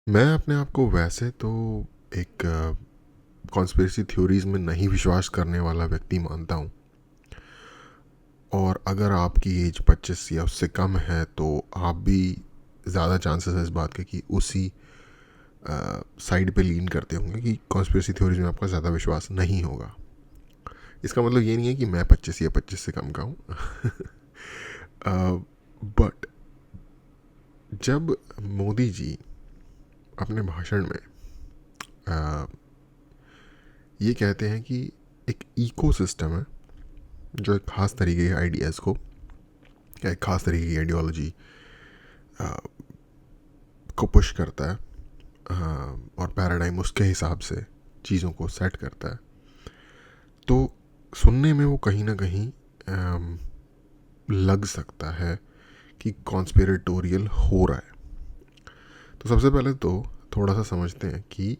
मैं अपने आप को वैसे तो एक कॉन्स्पिरेसी थ्योरीज में नहीं विश्वास करने वाला व्यक्ति मानता हूँ। और अगर आपकी एज 25 या उससे कम है तो आप भी ज़्यादा चांसेस है इस बात के कि उसी साइड पे लीन करते होंगे कि कॉन्स्पिरेसी थ्योरीज में आपका ज़्यादा विश्वास नहीं होगा। इसका मतलब ये नहीं है कि मैं 25 या 25 से कम का हूँ। बट जब मोदी जी अपने भाषण में अ, ये कहते हैं कि एक इकोसिस्टम है जो एक ख़ास तरीके के आइडियाज़ को या एक ख़ास तरीके की आइडियोलॉजी को पुश करता है, और पैराडाइम उसके हिसाब से चीज़ों को सेट करता है, तो सुनने में वो कहीं ना कहीं लग सकता है कि कॉन्स्पिरेटोरियल हो रहा है। तो सबसे पहले तो थोड़ा सा समझते हैं कि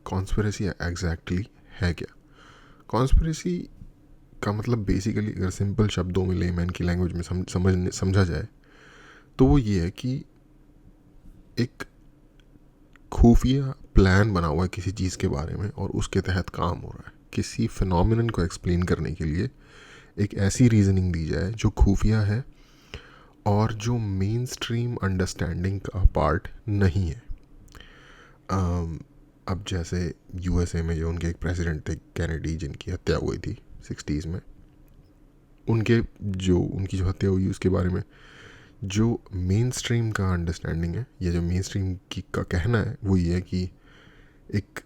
कॉन्स्पिरेसी एग्जैक्टली है क्या। कॉन्स्पिरेसी का मतलब बेसिकली अगर सिंपल शब्दों में लेमैन की लैंग्वेज में समझा जाए तो वो ये है कि एक खुफिया प्लान बना हुआ है किसी चीज़ के बारे में और उसके तहत काम हो रहा है। किसी फिनोमिनन को एक्सप्लेन करने के लिए एक ऐसी रीजनिंग दी जाए जो खुफिया है और जो मेन स्ट्रीम अंडरस्टैंडिंग का पार्ट नहीं है। अब जैसे यूएसए में जो उनके एक प्रेसिडेंट थे कैनेडी, जिनकी हत्या हुई थी 60s में, उनकी जो हत्या हुई उसके बारे में जो मेन स्ट्रीम का अंडरस्टैंडिंग है या जो मेन स्ट्रीम की का कहना है वो ये है कि एक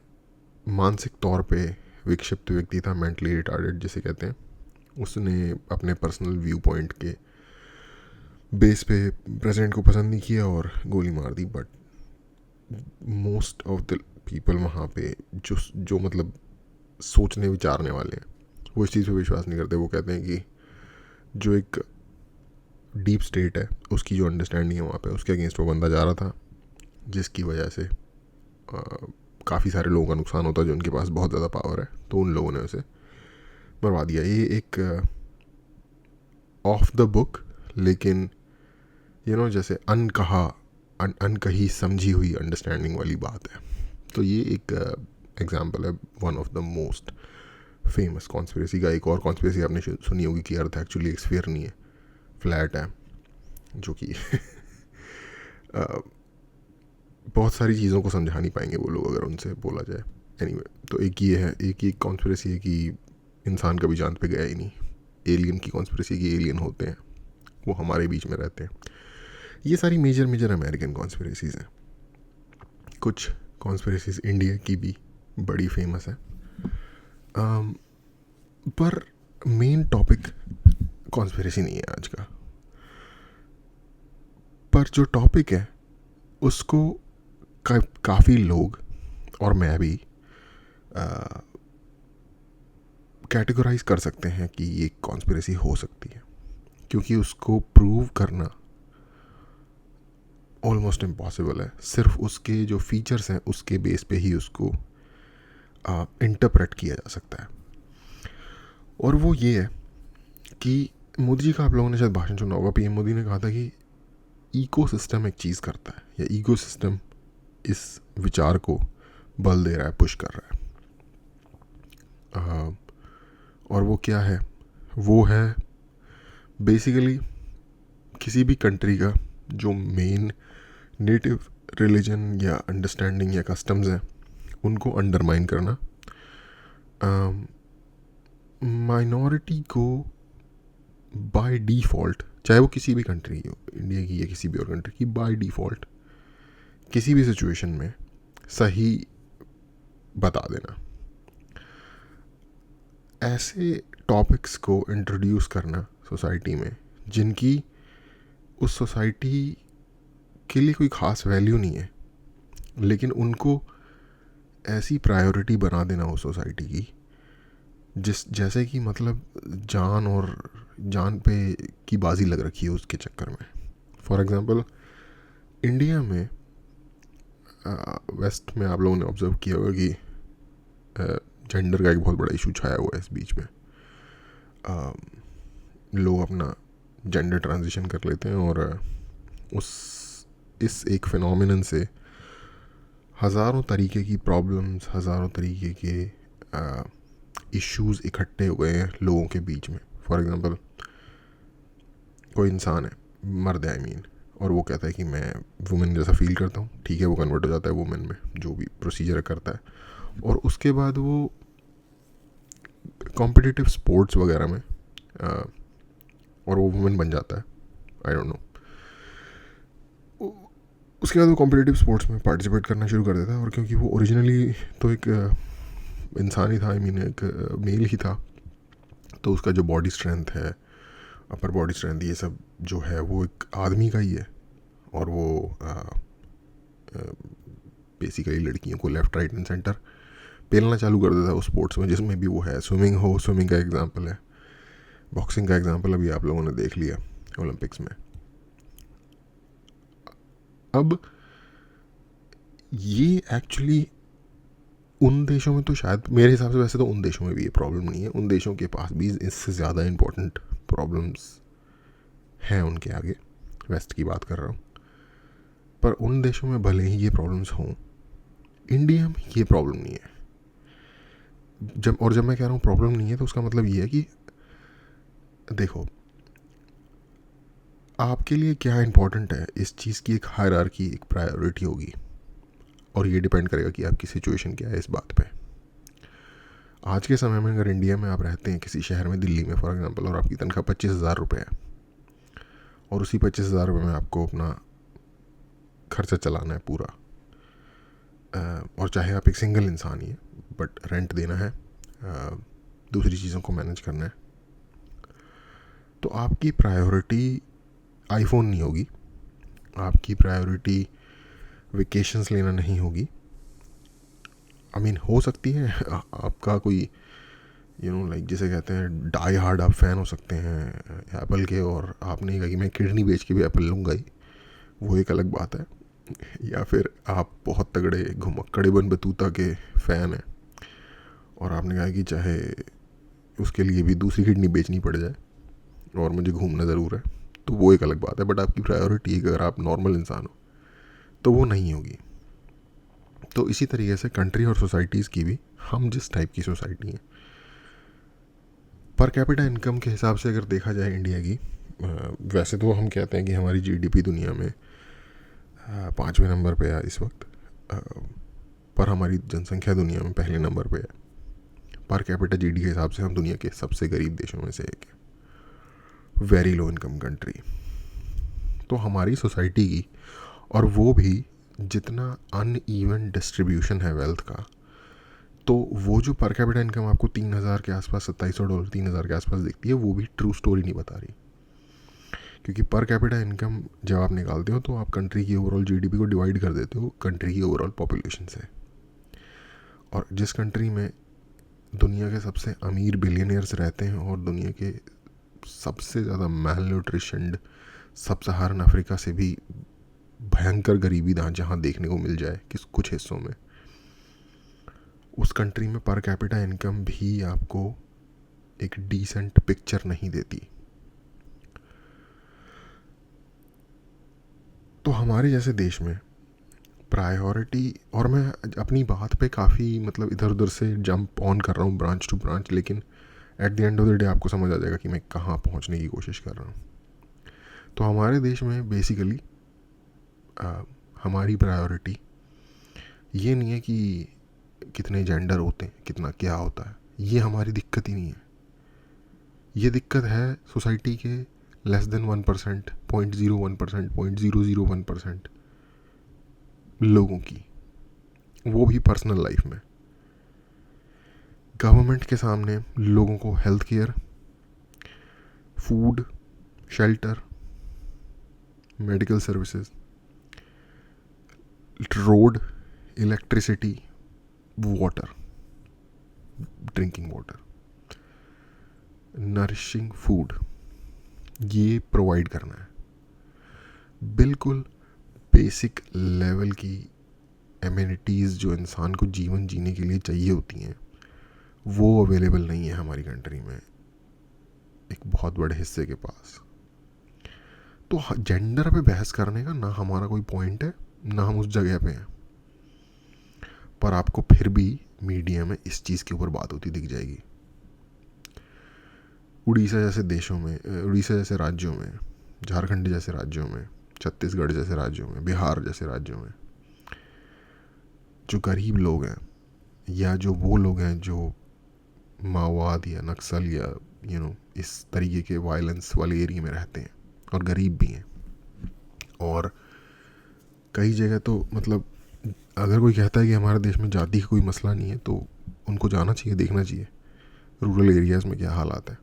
मानसिक तौर पे विक्षिप्त व्यक्ति था, मेंटली रिटार्डेड जिसे कहते हैं। उसने अपने पर्सनल व्यू पॉइंट के बेस पे प्रेसिडेंट को पसंद नहीं किया और गोली मार दी। But most of the people वहाँ पे जो मतलब सोचने विचारने वाले हैं वो इस चीज़ पे विश्वास नहीं करते। वो कहते हैं कि जो एक डीप स्टेट है उसकी जो अंडरस्टैंडिंग है वहाँ पे उसके अगेंस्ट वो बंदा जा रहा था, जिसकी वजह से काफ़ी सारे लोगों का नुकसान होता है जो उनके पास बहुत ज़्यादा पावर है, तो उन लोगों ने उसे मरवा दिया। ये एक ऑफ द बुक लेकिन जैसे अनकही समझी हुई अंडरस्टैंडिंग वाली बात है। तो ये एक एग्जांपल है one of the most famous conspiracy का। एक और कॉन्स्पिरेसी आपने सुनी होगी कि अर्थ एक्चुअली एक स्फीयर नहीं है, फ्लैट है, जो कि बहुत सारी चीज़ों को समझा नहीं पाएंगे वो लोग अगर उनसे बोला जाए। एनीवे, तो एक ये है, एक ये कॉन्स्पिरेसी है कि इंसान कभी चांद पे गया ही नहीं। एलियन की कॉन्स्पिरेसी की एलियन होते हैं, वो हमारे बीच में रहते हैं। ये सारी मेजर मेजर अमेरिकन कॉन्स्पिरेसीज हैं। कुछ कॉन्स्पिरेसीज इंडिया की भी बड़ी फेमस है। पर मेन टॉपिक कॉन्स्पिरेसी नहीं है आज का। पर जो टॉपिक है उसको काफ़ी लोग और मैं भी कैटेगराइज कर सकते हैं कि ये कॉन्स्पिरेसी हो सकती है, क्योंकि उसको प्रूव करना ऑलमोस्ट इम्पॉसिबल है। सिर्फ उसके जो फीचर्स हैं उसके बेस पे ही उसको इंटरप्रेट किया जा सकता है। और वो ये है कि मोदी जी का आप लोगों ने शायद भाषण सुना होगा। पीएम मोदी ने कहा था कि इकोसिस्टम एक चीज़ करता है, या इकोसिस्टम इस विचार को बल दे रहा है, पुश कर रहा है। और वो क्या है? वो है बेसिकली किसी भी कंट्री का जो मेन नेटिव रिलीजन या अंडरस्टैंडिंग या कस्टम्स हैं उनको अंडरमाइन करना, माइनॉरिटी को बाय डिफ़ॉल्ट, चाहे वो किसी भी कंट्री हो, इंडिया की या किसी भी और कंट्री की, बाय डिफ़ॉल्ट किसी भी सिचुएशन में सही बता देना। ऐसे टॉपिक्स को इंट्रोड्यूस करना सोसाइटी में जिनकी उस सोसाइटी के लिए कोई ख़ास वैल्यू नहीं है, लेकिन उनको ऐसी प्रायोरिटी बना देना उस सोसाइटी की जैसे कि मतलब जान पे की बाजी लग रखी है उसके चक्कर में। फॉर एग्ज़ाम्पल, इंडिया में वेस्ट में आप लोगों ने ऑब्जर्व किया होगा कि जेंडर का एक बहुत बड़ा इशू छाया हुआ है इस बीच में। लोग अपना जेंडर ट्रांजिशन कर लेते हैं और इस एक फिनोमिनन से हज़ारों तरीके की प्रॉब्लम्स, हज़ारों तरीके के इश्यूज़ इकट्ठे हो गए हैं लोगों के बीच में. फॉर एग्ज़ाम्पल, कोई इंसान है, मर्द है आई मीन, और वो कहता है कि मैं वुमेन जैसा फील करता हूँ. ठीक है, वो कन्वर्ट हो जाता है वुमेन में, जो भी प्रोसीजर करता है, और उसके बाद वो कॉम्पिटिटिव स्पोर्ट्स वगैरह में और वो वुमेन बन जाता है. I don't know. उसके बाद वो कॉम्पिटिटिव स्पोर्ट्स में पार्टिसिपेट करना शुरू कर देता है, और क्योंकि वो ओरिजिनली तो एक इंसान ही था, आई मीन एक मेल ही था, तो उसका जो बॉडी स्ट्रेंथ है, अपर बॉडी स्ट्रेंथ, ये सब जो है वो एक आदमी का ही है. और वो बेसिकली लड़कियों को लेफ़्ट, राइट एंड सेंटर पेलना चालू कर देता है उस स्पोर्ट्स में जिसमें भी वो है. स्विमिंग हो, स्विमिंग का एग्जांपल है. बॉक्सिंग का एग्जांपल अभी आप लोगों ने देख लिया ओलंपिक्स में. अब ये एक्चुअली उन देशों में तो शायद, मेरे हिसाब से वैसे तो उन देशों में भी ये प्रॉब्लम नहीं है. उन देशों के पास भी इससे ज़्यादा इम्पोर्टेंट प्रॉब्लम्स हैं उनके आगे. वेस्ट की बात कर रहा हूँ. पर उन देशों में भले ही ये प्रॉब्लम्स हों, इंडिया में ये प्रॉब्लम नहीं है. जब मैं कह रहा हूँ प्रॉब्लम नहीं है, तो उसका मतलब ये है कि देखो, आपके लिए क्या इंपॉर्टेंट है, इस चीज़ की एक हायरार्की, एक प्रायोरिटी होगी, और ये डिपेंड करेगा कि आपकी सिचुएशन क्या है इस बात पे. आज के समय में अगर इंडिया में आप रहते हैं किसी शहर में, दिल्ली में फॉर एग्जांपल, और आपकी तनख्वाह 25,000 रुपये है, और उसी 25,000 रुपये में आपको अपना खर्चा चलाना है पूरा, और चाहे आप एक सिंगल इंसान ही है, बट रेंट देना है, दूसरी चीज़ों को मैनेज करना है, तो आपकी प्रायोरिटी आईफोन नहीं होगी, आपकी प्रायोरिटी वेकेशंस लेना नहीं होगी. आई मीन हो सकती है आपका कोई लाइक जिसे कहते हैं डाई हार्ड आप फ़ैन हो सकते हैं एप्पल के, और आपने कहा कि मैं किडनी बेच के भी एप्पल लूँगा ही, वो एक अलग बात है. या फिर आप बहुत तगड़े घुमक्कड़े बन बतूता के फ़ैन हैं, और आपने कहा कि चाहे उसके लिए भी दूसरी किडनी बेचनी पड़ जाए और मुझे घूमना ज़रूर है, तो वो एक अलग बात है. बट आपकी प्रायोरिटी अगर आप नॉर्मल इंसान हो तो वो नहीं होगी. तो इसी तरीके से कंट्री और सोसाइटीज़ की भी, हम जिस टाइप की सोसाइटी हैं, पर कैपिटा इनकम के हिसाब से अगर देखा जाए इंडिया की, वैसे तो हम कहते हैं कि हमारी जीडीपी दुनिया में 5वें नंबर पे है इस वक्त, पर हमारी जनसंख्या दुनिया में पहले नंबर पे है. पर कैपिटा जीडी के हिसाब से हम दुनिया के सबसे गरीब देशों में से एक है, वेरी लो इनकम कंट्री. तो हमारी सोसाइटी की, और वो भी जितना अनइवन डिस्ट्रीब्यूशन है वेल्थ का, तो वो जो पर कैपिटा इनकम आपको 3,000 के आसपास, $2,700, 3,000 के आसपास दिखती है, वो भी ट्रू स्टोरी नहीं बता रही. क्योंकि पर कैपिटा इनकम जब आप निकालते हो तो आप कंट्री की ओवरऑल जीडीपी को डिवाइड कर देते हो कंट्री की ओवरऑल पॉपुलेशन से. और जिस कंट्री में दुनिया के सबसे अमीर बिलियनियर्स रहते हैं, और दुनिया के सबसे ज़्यादा मैल न्यूट्रिशनड सब सहारन अफ्रीका से भी भयंकर गरीबी जहाँ देखने को मिल जाए कुछ हिस्सों में, उस कंट्री में पर कैपिटा इनकम भी आपको एक डिसेंट पिक्चर नहीं देती. तो हमारे जैसे देश में प्रायोरिटी, और मैं अपनी बात पे काफ़ी मतलब इधर उधर से जंप ऑन कर रहा हूँ ब्रांच टू ब्रांच, लेकिन at the end of the day आपको समझ आ जाएगा कि मैं कहाँ पहुँचने की कोशिश कर रहा हूँ. तो हमारे देश में बेसिकली हमारी प्रायोरिटी ये नहीं है कि कितने जेंडर होते हैं, कितना क्या होता है, ये हमारी दिक्कत ही नहीं है. ये दिक्कत है सोसाइटी के लेस देन 1%, 0.01%, 0.001% लोगों की, वो भी पर्सनल लाइफ में. गवर्नमेंट के सामने लोगों को health care, food, shelter, medical services, road, electricity, water, drinking water, nourishing food, ये प्रोवाइड करना है. बिल्कुल बेसिक लेवल की एमिनिटीज़ जो इंसान को जीवन जीने के लिए चाहिए होती हैं, वो अवेलेबल नहीं है हमारी कंट्री में एक बहुत बड़े हिस्से के पास. तो जेंडर पे बहस करने का ना हमारा कोई पॉइंट है, ना हम उस जगह पे हैं. पर आपको फिर भी मीडिया में इस चीज़ के ऊपर बात होती दिख जाएगी। उड़ीसा जैसे देशों में, उड़ीसा जैसे राज्यों में, झारखंड जैसे राज्यों में, छत्तीसगढ़ जैसे राज्यों में, बिहार जैसे राज्यों में जो गरीब लोग हैं, या जो वो लोग हैं जो माओवाद या नक्सल या इस तरीके के वायलेंस वाले एरिया में रहते हैं और गरीब भी हैं, और कई जगह तो मतलब अगर कोई कहता है कि हमारे देश में जाति का कोई मसला नहीं है तो उनको जाना चाहिए, देखना चाहिए रूरल एरियाज़ में क्या हालात है।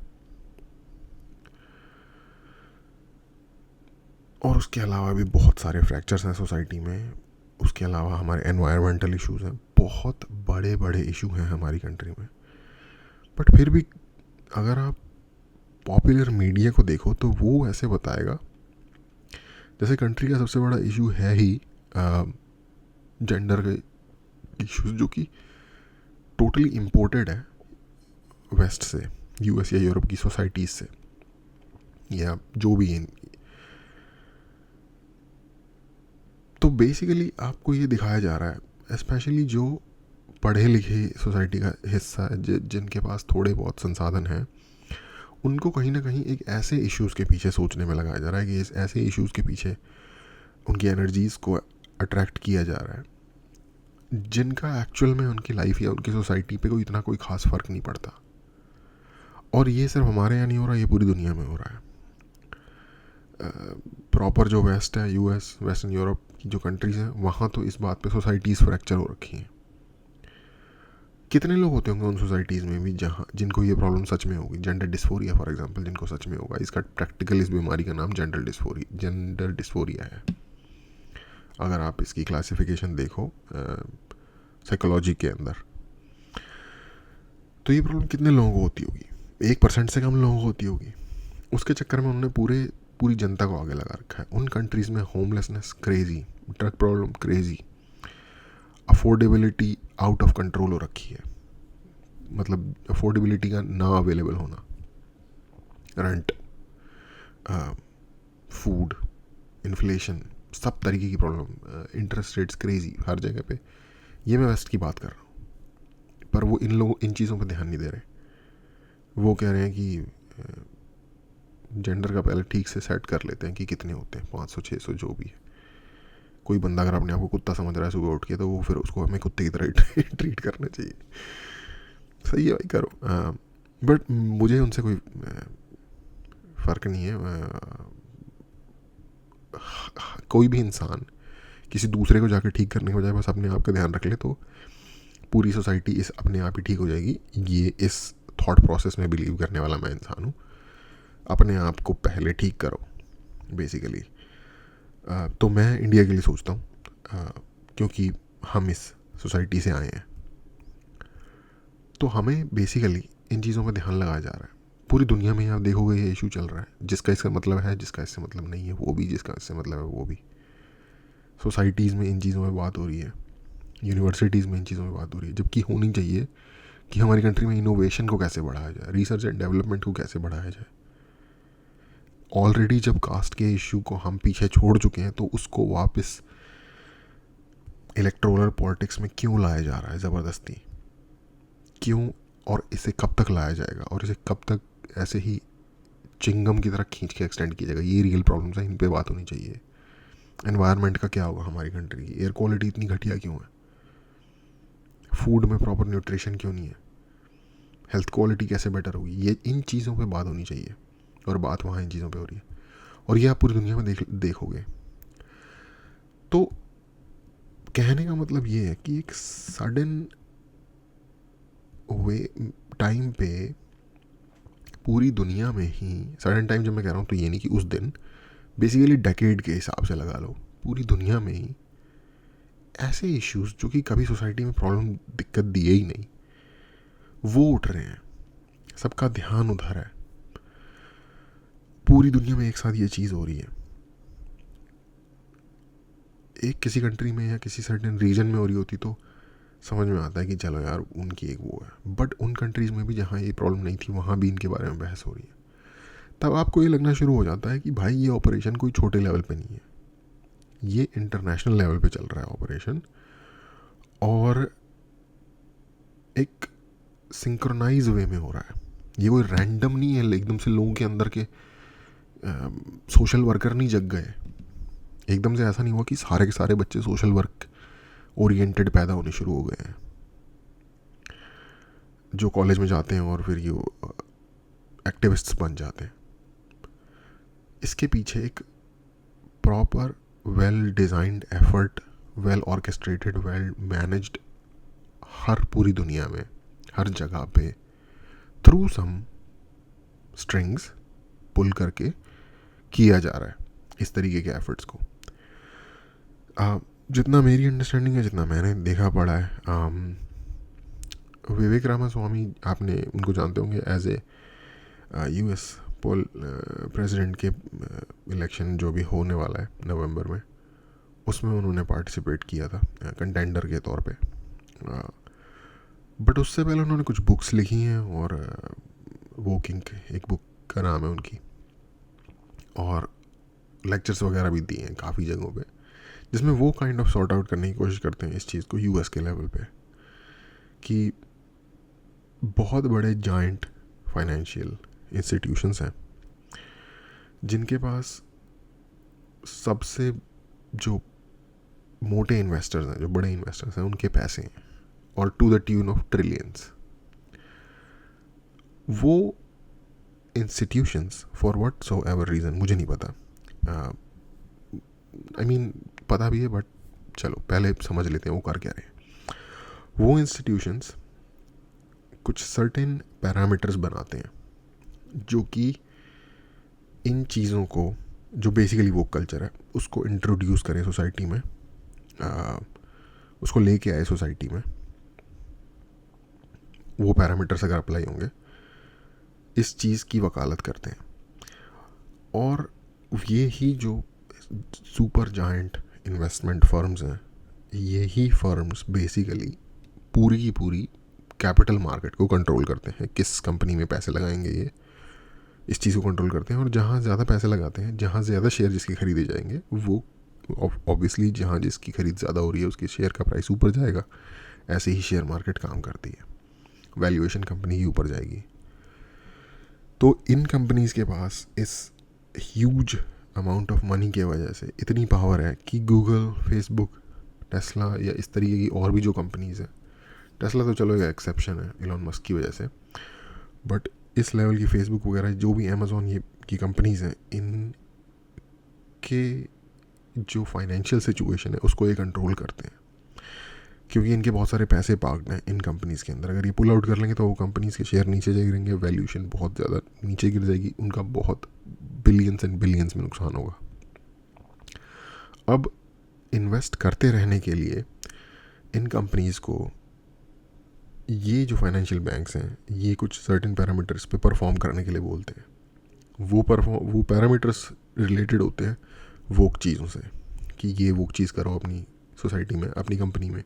और उसके अलावा भी बहुत सारे फ्रैक्चर्स हैं सोसाइटी में। उसके अलावा हमारे एनवायरमेंटल इश्यूज़ हैं, बहुत बड़े बड़े इशू हैं हमारी कंट्री में। बट फिर भी अगर आप पॉपुलर मीडिया को देखो तो वो ऐसे बताएगा जैसे कंट्री का सबसे बड़ा इशू है ही जेंडर के इश्यूज, जो कि टोटली इम्पोर्टेड है वेस्ट से, यूएस या यूरोप की सोसाइटीज़ से, या जो भी है। तो बेसिकली आपको ये दिखाया जा रहा है, स्पेशली जो पढ़े लिखे सोसाइटी का हिस्सा है, जिनके पास थोड़े बहुत संसाधन हैं, उनको कहीं ना कहीं एक ऐसे इश्यूज़ के पीछे सोचने में लगाया जा रहा है कि इस ऐसे इश्यूज़ के पीछे उनकी एनर्जीज़ को अट्रैक्ट किया जा रहा है जिनका एक्चुअल में उनकी लाइफ या उनकी सोसाइटी पे कोई इतना कोई ख़ास फ़र्क नहीं पड़ता। और ये सिर्फ हमारे यहाँ नहीं हो रहा, ये पूरी दुनिया में हो रहा है। प्रॉपर जो वेस्ट है, यूएस, वेस्टर्न यूरोप की जो कंट्रीज़ हैं, वहाँ तो इस बात पे सोसाइटीज़ फ्रैक्चर हो रखी हैं। कितने लोग होते होंगे उन सोसाइटीज़ में भी जहाँ जिनको ये प्रॉब्लम सच में होगी, जेंडर डिस्फोरिया फॉर एग्जांपल, जिनको सच में होगा। इसका प्रैक्टिकल इस बीमारी का नाम जेंडर डिस्फोरिया है। अगर आप इसकी क्लासिफिकेशन देखो साइकोलॉजी के अंदर, तो ये प्रॉब्लम कितने लोगों को होती होगी? 1% से कम लोगों को होती होगी। उसके चक्कर में उन्होंने पूरी जनता को आगे लगा रखा है। उन कंट्रीज़ में homelessness crazy, drug problem crazy, affordability out of control हो रखी है। मतलब अफोर्डेबिलिटी का ना अवेलेबल होना, रेंट, फूड, इन्फ्लेशन, सब तरीके की प्रॉब्लम, इंटरेस्ट रेट्स क्रेजी हर जगह पे। ये मैं वेस्ट की बात कर रहा हूँ, पर वो इन चीज़ों पे ध्यान नहीं दे रहे। वो कह रहे हैं कि जेंडर का पहले ठीक से सेट कर लेते हैं कि कितने होते हैं, 500 600 जो भी है। कोई बंदा अगर अपने आप को कुत्ता समझ रहा है सुबह उठ के, तो वो फिर उसको हमें कुत्ते की तरह ट्रीट करना चाहिए। सही है भाई, करो। बट मुझे उनसे कोई फ़र्क नहीं है। कोई भी इंसान किसी दूसरे को जाकर ठीक करने के बजाय बस अपने आप का ध्यान रख ले तो पूरी सोसाइटी इस अपने आप ही ठीक हो जाएगी। ये इस थॉट प्रोसेस में बिलीव करने वाला मैं इंसान हूँ। अपने आप को पहले ठीक करो बेसिकली। तो मैं इंडिया के लिए सोचता हूँ, क्योंकि हम इस सोसाइटी से आए हैं, तो हमें बेसिकली इन चीज़ों पर ध्यान लगाया जा रहा है। पूरी दुनिया में आप देखोगे ये इशू चल रहा है, जिसका इसका मतलब है, जिसका इससे मतलब नहीं है वो भी, जिसका इससे मतलब है वो भी। सोसाइटीज़ में इन चीज़ों में बात हो रही है, यूनिवर्सिटीज़ में इन चीज़ों में बात हो रही है, जबकि होनी चाहिए कि हमारी कंट्री में इनोवेशन को कैसे बढ़ाया जाए, रिसर्च एंड डेवलपमेंट को कैसे बढ़ाया जाए। ऑलरेडी जब कास्ट के इशू को हम पीछे छोड़ चुके हैं, तो उसको वापस इलेक्टोरल पॉलिटिक्स में क्यों लाया जा रहा है ज़बरदस्ती? क्यों? और इसे कब तक लाया जाएगा, और इसे कब तक ऐसे ही चिंगम की तरह खींच के एक्सटेंड किया जाएगा? ये रियल प्रॉब्लम्स हैं, इन पे बात होनी चाहिए। एनवायरनमेंट का क्या होगा हमारी कंट्री की? एयर क्वालिटी इतनी घटिया क्यों है? फूड में प्रॉपर न्यूट्रिशन क्यों नहीं है? हेल्थ क्वालिटी कैसे बेटर होगी? ये इन चीज़ों पे बात होनी चाहिए, और बात वहाँ इन चीज़ों पे हो रही है। और ये आप पूरी दुनिया में देखोगे। तो कहने का मतलब ये है कि एक सडन वे टाइम पे पूरी दुनिया में ही, सडन टाइम जब मैं कह रहा हूँ तो ये नहीं कि उस दिन, बेसिकली डेकेड के हिसाब से लगा लो, पूरी दुनिया में ही ऐसे इश्यूज जो कि कभी सोसाइटी में प्रॉब्लम दिक्कत दिए ही नहीं, वो उठ रहे हैं। सबका ध्यान उधर है। पूरी दुनिया में एक साथ ये चीज़ हो रही है। एक किसी कंट्री में या किसी सर्टेन रीजन में हो रही होती तो समझ में आता है कि चलो यार उनकी एक वो है। बट उन कंट्रीज़ में भी जहाँ ये प्रॉब्लम नहीं थी, वहाँ भी इनके बारे में बहस हो रही है। तब आपको ये लगना शुरू हो जाता है कि भाई ये ऑपरेशन कोई छोटे लेवल पे नहीं है, ये इंटरनेशनल लेवल पे चल रहा है ऑपरेशन। और सिंक्रोनाइज वे में हो रहा है। ये कोई रैंडम नहीं है, एकदम से लोगों के अंदर के सोशल वर्कर नहीं जग गए। एकदम से ऐसा नहीं हुआ कि सारे के सारे बच्चे सोशल वर्क ओरिएंटेड पैदा होने शुरू हो गए हैं, जो कॉलेज में जाते हैं और फिर ये एक्टिविस्ट्स बन जाते हैं। इसके पीछे एक proper well designed effort, well orchestrated, well managed, हर पूरी दुनिया में हर जगह पे थ्रू सम स्ट्रिंग्स पुल करके किया जा रहा है इस तरीके के एफर्ट्स को। जितना मेरी अंडरस्टैंडिंग है, जितना मैंने देखा पढ़ा है, विवेक रामास्वामी, आपने उनको जानते होंगे एज ए यूएस प्रेसिडेंट के इलेक्शन जो भी होने वाला है नवंबर में, उसमें उन्होंने पार्टिसिपेट किया था कंटेंडर के तौर पे। बट उससे पहले उन्होंने कुछ बुक्स लिखी हैं, और वोकिंग एक बुक का नाम है उनकी, और लेक्चर्स वगैरह भी दिए हैं काफ़ी जगहों पे, जिसमें वो काइंड ऑफ सॉर्ट आउट करने की कोशिश करते हैं इस चीज़ को यूएस के लेवल पे, कि बहुत बड़े जाइंट फाइनेंशियल इंस्टीट्यूशंस हैं जिनके पास सबसे जो मोटे इन्वेस्टर्स हैं, जो बड़े इन्वेस्टर्स हैं, उनके पैसे हैं, और to the tune of trillions. वो institutions for whatsoever reason, मुझे नहीं पता, आई मीन पता भी है, बट चलो पहले समझ लेते हैं वो कर क्या रहे हैं। वो इंस्टीट्यूशंस कुछ सर्टेन पैरामीटर्स बनाते हैं जो कि इन चीज़ों को, जो बेसिकली वो कल्चर है, उसको इंट्रोड्यूस करें सोसाइटी में, उसको लेके आए सोसाइटी में। वो पैरामीटर्स अगर अप्लाई होंगे, इस चीज़ की वकालत करते हैं। और ये ही जो सुपर जायंट इन्वेस्टमेंट फर्म्स हैं, यही फर्म्स बेसिकली पूरी की पूरी कैपिटल मार्केट को कंट्रोल करते हैं। किस कंपनी में पैसे लगाएंगे, ये इस चीज़ को कंट्रोल करते हैं। और जहाँ ज़्यादा पैसे लगाते हैं, जहाँ ज़्यादा शेयर जिसके खरीदे जाएंगे, वो ऑब्वियसली जहाँ जिसकी खरीद ज़्यादा हो रही है उसके शेयर का प्राइस ऊपर जाएगा। ऐसे ही शेयर मार्केट काम करती है, वैल्यूएशन कंपनी ही ऊपर जाएगी। तो इन कंपनीज़ के पास इस ह्यूज अमाउंट ऑफ मनी की वजह से इतनी पावर है कि गूगल, फेसबुक, टेस्ला या इस तरीके की और भी जो कंपनीज़ हैं, टेस्ला तो चलो एक एक्सेप्शन है इलॉन मस्क की वजह से, बट इस लेवल की फेसबुक वगैरह, जो भी अमेज़ॉन ये की कंपनीज़ हैं, इनके जो फाइनेंशियल सिचुएशन है उसको ये कंट्रोल करते हैं, क्योंकि इनके बहुत सारे पैसे पार्क्ड हैं इन कंपनीज़ के अंदर। अगर ये पुल आउट कर लेंगे तो वो कंपनीज़ के शेयर नीचे गिरेंगे, वैल्यूएशन बहुत ज़्यादा नीचे गिर जाएगी, उनका बहुत बिलियंस एंड बिलियंस में नुकसान होगा। अब इन्वेस्ट करते रहने के लिए इन कंपनीज़ को ये जो फाइनेंशियल बैंक्स हैं, ये कुछ सर्टेन पैरामीटर्स पे परफॉर्म करने के लिए बोलते हैं। वो पैरामीटर्स रिलेटेड होते हैं वोक चीज़ों से, कि ये वोक चीज़ करो अपनी सोसाइटी में, अपनी कंपनी में,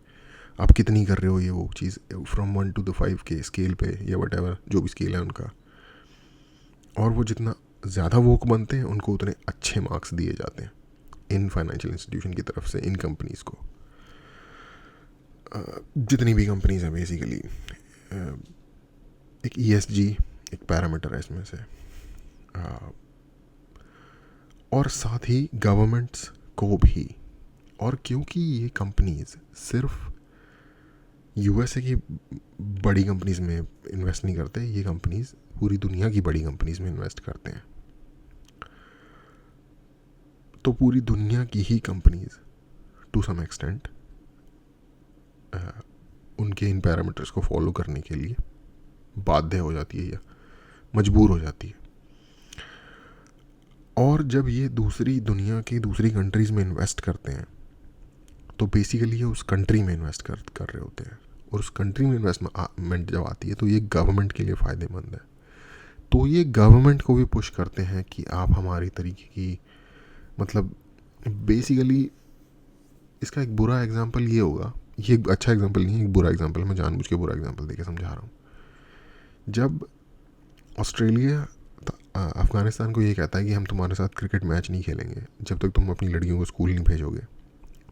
आप कितनी कर रहे हो ये वो चीज़, फ्रॉम 1 to 5 के स्केल पे, या वट एवर जो भी स्केल है उनका। और वो जितना ज़्यादा वोक बनते हैं, उनको उतने अच्छे मार्क्स दिए जाते हैं इन फाइनेंशियल इंस्टीट्यूशन की तरफ से इन कंपनीज़ को। जितनी भी कंपनीज़ हैं बेसिकली, एक ESG एक पैरामीटर है इसमें से, और साथ ही गवर्नमेंट्स को भी। और क्योंकि ये कंपनीज़ सिर्फ USA की बड़ी कंपनीज़ में इन्वेस्ट नहीं करते, ये कंपनीज़ पूरी दुनिया की बड़ी कंपनीज़ में इन्वेस्ट करते हैं। तो पूरी दुनिया की ही कंपनीज़ टू सम एक्सटेंट उनके इन पैरामीटर्स को फॉलो करने के लिए बाध्य हो जाती है या मजबूर हो जाती है। और जब ये दूसरी दुनिया की दूसरी कंट्रीज़ में इन्वेस्ट करते हैं, तो बेसिकली ये उस कंट्री में इन्वेस्ट कर रहे होते हैं, और उस कंट्री में इन्वेस्टमेंट जब आती है तो ये गवर्नमेंट के लिए फ़ायदेमंद है। तो ये गवर्नमेंट को भी पुश करते हैं कि आप हमारी तरीके की, मतलब बेसिकली इसका एक बुरा एग्जांपल ये होगा, ये एक अच्छा एग्जांपल नहीं है, एक बुरा एग्जांपल, मैं जानबूझ के बुरा एग्जांपल देके समझा रहा हूँ। जब ऑस्ट्रेलिया अफ़गानिस्तान को ये कहता है कि हम तुम्हारे साथ क्रिकेट मैच नहीं खेलेंगे जब तक तुम अपनी लड़कियों को स्कूल नहीं भेजोगे,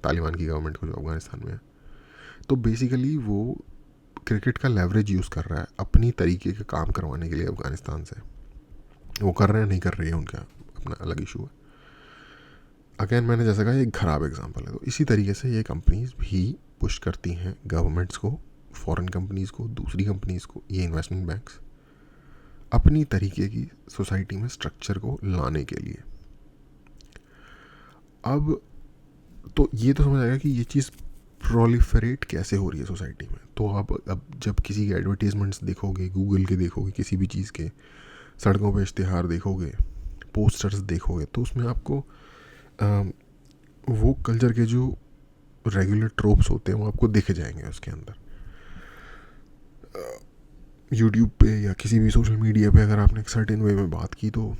तालिबान की गवर्नमेंट को जो अफ़गानिस्तान में है, तो बेसिकली वो क्रिकेट का लेवरेज यूज़ कर रहा है अपनी तरीके का काम करवाने के लिए अफ़गानिस्तान से। वो कर रहे हैं नहीं कर रहे हैं उनका अपना अलग इशू है। अगेन मैंने जैसा कहा एक ख़राब एग्जांपल है। तो इसी तरीके से ये कंपनीज भी पुश करती हैं गवर्नमेंट्स को, फॉरेन कंपनीज़ को, दूसरी कंपनीज़ को, ये इन्वेस्टमेंट बैंक्स अपनी तरीके की सोसाइटी में स्ट्रक्चर को लाने के लिए। अब तो ये तो समझ आएगा कि ये चीज़ प्रोलिफरेट कैसे हो रही है सोसाइटी में। तो आप अब जब किसी के एडवर्टीजमेंट्स देखोगे, गूगल के देखोगे, किसी भी चीज़ के सड़कों पे इश्तिहार देखोगे, पोस्टर्स देखोगे, तो उसमें आपको वो कल्चर के जो रेगुलर ट्रोप्स होते हैं वो आपको दिख जाएंगे उसके अंदर। यूट्यूब पे या किसी भी सोशल मीडिया पे अगर आपने एक सर्टेन वे में बात की तो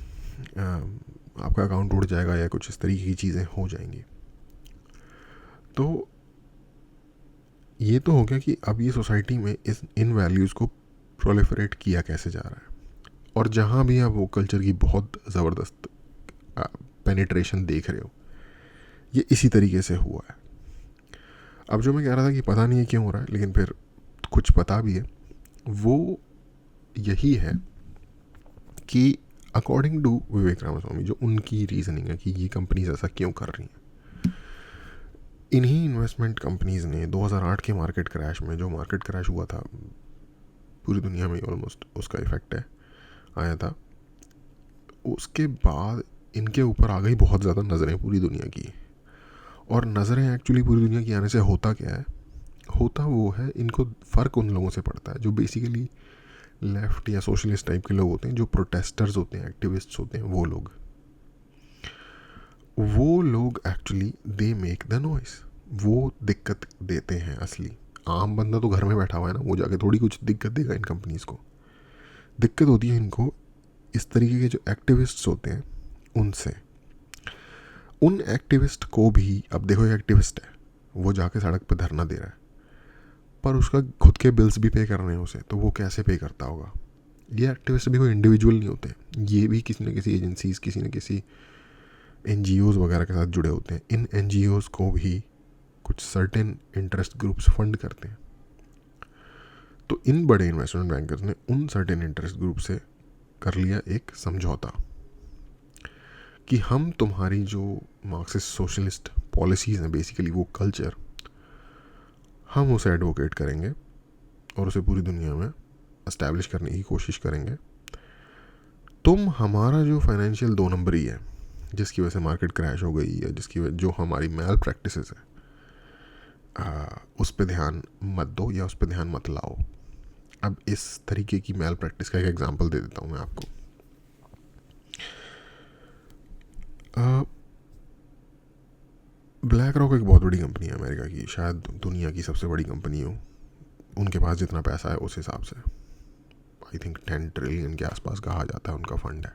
आपका अकाउंट उड़ जाएगा या कुछ इस तरीके की चीज़ें हो जाएंगी। तो ये तो हो गया कि अब ये सोसाइटी में इन वैल्यूज़ को प्रोलिफरेट किया कैसे जा रहा है। और जहाँ भी आप वो कल्चर की बहुत ज़बरदस्त पेनिट्रेशन देख रहे हो, ये इसी तरीके से हुआ है। अब जो मैं कह रहा था कि पता नहीं है क्यों हो रहा है, लेकिन फिर कुछ पता भी है, वो यही है कि अकॉर्डिंग टू विवेक रामास्वामी, जो उनकी रीज़निंग है कि ये कंपनीज ऐसा क्यों कर रही हैं, इन्हीं इन्वेस्टमेंट कंपनीज़ ने 2008 के मार्केट क्रैश में, जो मार्केट क्रैश हुआ था पूरी दुनिया में ऑलमोस्ट उसका इफ़ेक्ट है आया था, उसके बाद इनके ऊपर आ गई बहुत ज़्यादा नज़रें पूरी दुनिया की। और नज़रें एक्चुअली पूरी दुनिया की आने से होता क्या है, होता वो है, इनको फ़र्क उन लोगों से पड़ता है जो बेसिकली लेफ़्ट या सोशलिस्ट टाइप के लोग होते हैं, जो प्रोटेस्टर्स होते हैं, एक्टिविस्ट्स होते हैं, वो लोग actually they make the noise, वो दिक्कत देते हैं असली। आम बंदा तो घर में बैठा हुआ है ना, वो जाके थोड़ी कुछ दिक्कत देगा इन कंपनीज़ को। दिक्कत होती है इनको इस तरीके के जो एक्टिविस्ट्स होते हैं उनसे। उन एक्टिविस्ट को भी, अब देखो एक एक्टिविस्ट है, वो जाके सड़क पे धरना दे रहा है, पर उसका खुद के बिल्स भी पे करने हैं उसे, तो वो कैसे पे करता होगा। ये एक्टिविस्ट भी कोई इंडिविजुअल नहीं होते, ये भी किसी न किसी एजेंसीज, किसी न किसी NGOs वगैरह के साथ जुड़े होते हैं। इन NGOs को भी कुछ सर्टेन इंटरेस्ट ग्रुप्स फंड करते हैं। तो इन बड़े इन्वेस्टमेंट बैंकर्स ने उन सर्टेन इंटरेस्ट ग्रुप से कर लिया एक समझौता कि हम तुम्हारी जो मार्क्सिस्ट सोशलिस्ट पॉलिसीज़ हैं, बेसिकली वो कल्चर, हम उसे एडवोकेट करेंगे और उसे पूरी दुनिया में एस्टैब्लिश करने की कोशिश करेंगे। तुम हमारा जो फाइनेंशियल 2 नंबरी है, जिसकी वजह से मार्केट क्रैश हो गई, या जिसकी वजह जो हमारी मैल प्रैक्टिसेस है, उस पर ध्यान मत दो या उस पर ध्यान मत लाओ। अब इस तरीके की मैल प्रैक्टिस का एक एग्जांपल दे देता हूँ मैं आपको। ब्लैक रॉक एक बहुत बड़ी कंपनी है अमेरिका की, शायद दुनिया की सबसे बड़ी कंपनी हो। उनके पास जितना पैसा है उस हिसाब से आई थिंक 10 ट्रिलियन के आसपास कहा जाता है उनका फंड है।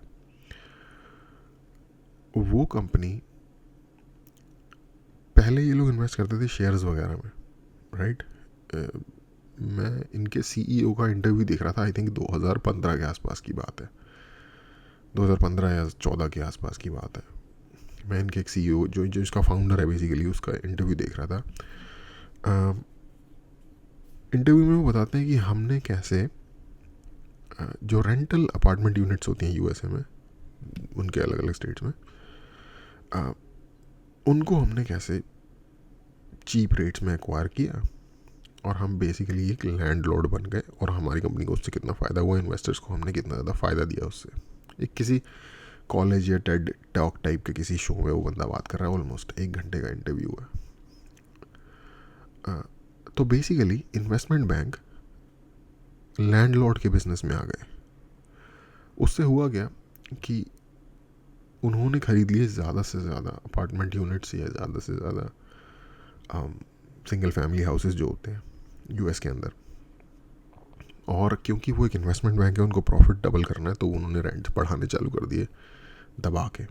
वो कंपनी, पहले ये लोग इन्वेस्ट करते थे शेयर्स वगैरह में, राइट। मैं इनके CEO का इंटरव्यू देख रहा था, आई थिंक 2015 के आसपास की बात है, 2015 या 14 के आसपास की बात है। मैं इनके एक CEO जो इसका फाउंडर है बेसिकली, उसका इंटरव्यू देख रहा था। इंटरव्यू में वो बताते हैं कि हमने कैसे जो रेंटल अपार्टमेंट यूनिट्स होती हैं USA में, उनके अलग अलग स्टेट्स में, उनको हमने कैसे चीप रेट्स में एक्वायर किया, और हम बेसिकली एक लैंडलॉर्ड बन गए, और हमारी कंपनी को उससे कितना फ़ायदा हुआ, इन्वेस्टर्स को हमने कितना ज़्यादा फ़ायदा दिया उससे। एक किसी कॉलेज या टेड टॉक टाइप के किसी शो में वो बंदा बात कर रहा है, ऑलमोस्ट 1 घंटे का इंटरव्यू है। तो बेसिकली इन्वेस्टमेंट बैंक लैंडलॉर्ड के बिजनेस में आ गए। उससे हुआ क्या कि उन्होंने ख़रीद लिए ज़्यादा से ज़्यादा अपार्टमेंट यूनिट्स या ज़्यादा से ज़्यादा सिंगल फैमिली हाउसेस जो होते हैं US के अंदर। और क्योंकि वो एक इन्वेस्टमेंट बैंक है, उनको प्रॉफिट डबल करना है, तो उन्होंने रेंट बढ़ाने चालू कर दिए दबा के।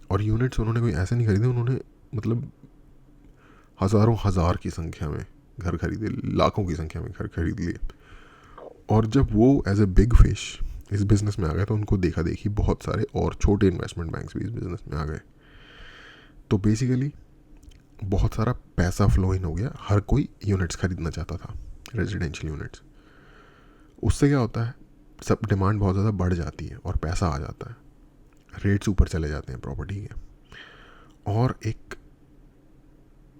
और यूनिट्स उन्होंने कोई ऐसे नहीं खरीदे, उन्होंने मतलब हज़ारों हज़ार की संख्या में घर खरीदे, लाखों की संख्या में घर खरीद लिए। और जब वो एज ए बिग फिश इस बिज़नेस में आ गए, तो उनको देखा देखी बहुत सारे और छोटे इन्वेस्टमेंट बैंक्स भी इस बिज़नेस में आ गए। तो बेसिकली बहुत सारा पैसा फ्लो इन हो गया, हर कोई यूनिट्स खरीदना चाहता था, रेजिडेंशियल यूनिट्स। उससे क्या होता है, सब डिमांड बहुत ज़्यादा बढ़ जाती है और पैसा आ जाता है, रेट्स ऊपर चले जाते हैं प्रॉपर्टी के, और एक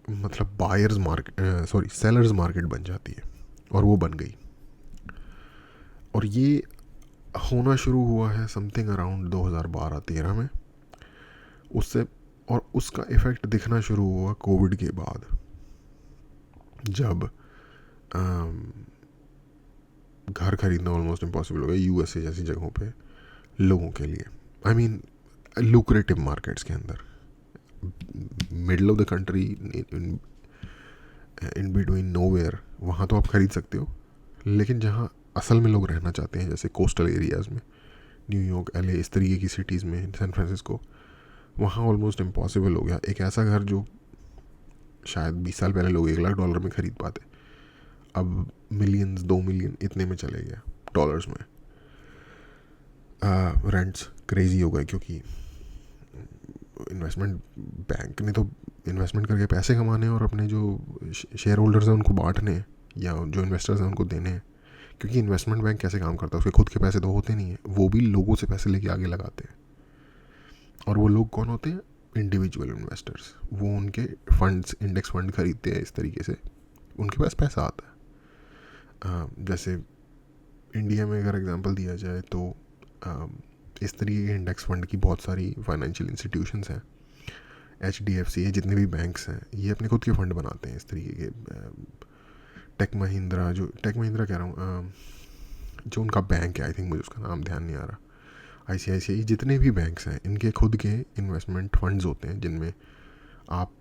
मतलब buyers market, sorry sellers market बन जाती है, और वो बन गई। और ये होना शुरू हुआ है समथिंग अराउंड 2012-13 में। उससे और उसका इफ़ेक्ट दिखना शुरू हुआ कोविड के बाद, जब घर खरीदना ऑलमोस्ट इम्पॉसिबल हो गया यूएसए जैसी जगहों पे लोगों के लिए। आई मीन लुक्रेटिव मार्केट्स के अंदर, middle of the country, in between nowhere, वहाँ तो आप खरीद सकते हो, लेकिन जहाँ असल में लोग रहना चाहते हैं, जैसे कोस्टल एरियाज़ में, न्यूयॉर्क, एलए, इस तरीके की सिटीज़ में, सैन फ्रांसिस्को, वहाँ ऑलमोस्ट इम्पॉसिबल हो गया। एक ऐसा घर जो शायद 20 साल पहले लोग $1 लाख में ख़रीद पाते, अब मिलियंस, 2 मिलियन इतने में चले गया डॉलर्स में। रेंट्स क्रेजी हो गए, क्योंकि इन्वेस्टमेंट बैंक ने तो इन्वेस्टमेंट करके पैसे कमाने और अपने जो शेयर होल्डर्स हैं उनको बांटने, या जो इन्वेस्टर्स हैं उनको देने हैं। क्योंकि इन्वेस्टमेंट बैंक कैसे काम करता है, उसके खुद के पैसे तो होते नहीं हैं, वो भी लोगों से पैसे लेके आगे लगाते हैं। और वो लोग कौन होते हैं? Individual investors. वो उनके फंड्स, इंडेक्स फंड खरीदते हैं, इस तरीके से उनके पास पैसा आता है। जैसे इंडिया में अगर एग्जांपल दिया जाए तो इस तरीके के इंडेक्स फंड की बहुत सारी फाइनेंशियल इंस्टीट्यूशंस हैं, HDFC, ये जितने भी बैंक्स हैं, ये अपने खुद के फंड बनाते हैं इस तरीके के। टेक महिंद्रा, कह रहा हूँ, जो उनका बैंक है, आई थिंक मुझे उसका नाम ध्यान नहीं आ रहा, ICICI, जितने भी बैंक्स हैं इनके खुद के इन्वेस्टमेंट फंड्स होते हैं, जिनमें आप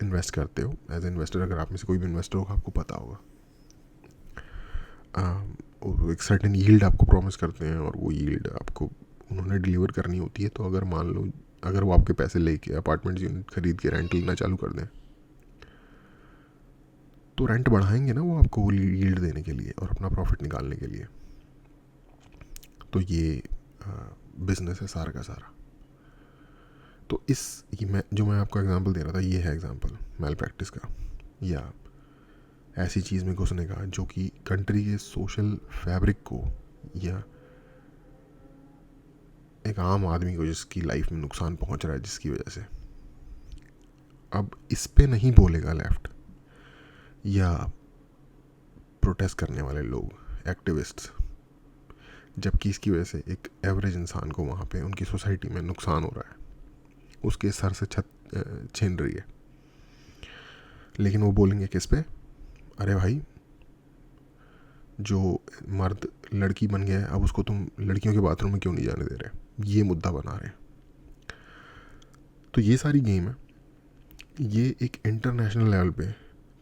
इन्वेस्ट करते हो एज इन्वेस्टर। अगर आप में से कोई भी इन्वेस्टर होगा, आपको पता होगा। एक सर्टेन यील्ड आपको प्रॉमिस करते हैं, और वो यील्ड आपको उन्होंने डिलीवर करनी होती है। तो अगर मान लो, अगर वो आपके पैसे लेके अपार्टमेंट यूनिट खरीद के रेंट लेना चालू कर दें, तो रेंट बढ़ाएंगे ना वो आपको यील्ड देने के लिए और अपना प्रॉफिट निकालने के लिए। तो ये बिजनेस है सारा का सारा। तो मैं आपको एग्जांपल दे रहा था, ये है एग्जांपल मैल प्रैक्टिस का, या ऐसी चीज़ में घुसने का जो कि कंट्री के सोशल फैब्रिक को, या एक आम आदमी को जिसकी लाइफ में नुकसान पहुंच रहा है जिसकी वजह से। अब इस पे नहीं बोलेगा लेफ्ट या प्रोटेस्ट करने वाले लोग, एक्टिविस्ट्स, जबकि इसकी वजह से एक एवरेज इंसान को वहाँ पे उनकी सोसाइटी में नुकसान हो रहा है, उसके सर से छत छीन रही है। लेकिन वो बोलेंगे किस पे? अरे भाई, जो मर्द लड़की बन गया है, अब उसको तुम लड़कियों के बाथरूम में क्यों नहीं जाने दे रहे? ये मुद्दा बना रहे हैं। तो ये सारी गेम है, ये एक इंटरनेशनल लेवल पे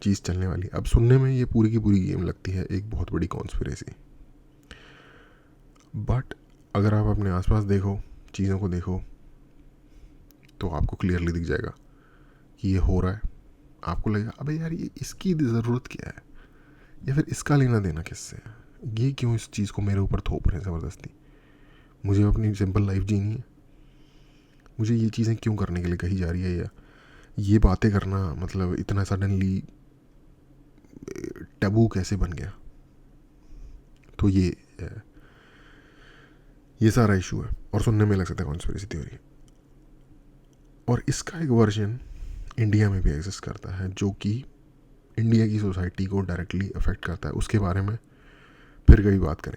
चीज़ चलने वाली। अब सुनने में ये पूरी की पूरी गेम लगती है एक बहुत बड़ी कॉन्स्पिरेसी, बट अगर आप अपने आसपास देखो, चीज़ों को देखो, तो आपको क्लियरली दिख जाएगा कि ये हो रहा है। आपको लगेगा अबे यार, ये इसकी ज़रूरत क्या है, या फिर इसका लेना देना किससे है, ये क्यों इस चीज़ को मेरे ऊपर थोप रहे हैं ज़बरदस्ती। मुझे अपनी सिंपल लाइफ जीनी है, मुझे ये चीज़ें क्यों करने के लिए कही जा रही है, या ये बातें करना मतलब इतना सडनली टैबू कैसे बन गया। तो ये सारा इशू है, और सुनने में लग सकता है कॉन्स्पिरेसी थ्योरी। और इसका एक वर्जन इंडिया में भी एग्जिस्ट करता है, जो कि इंडिया की सोसाइटी को डायरेक्टली अफेक्ट करता है। उसके बारे में फिर कभी बात करेंगे।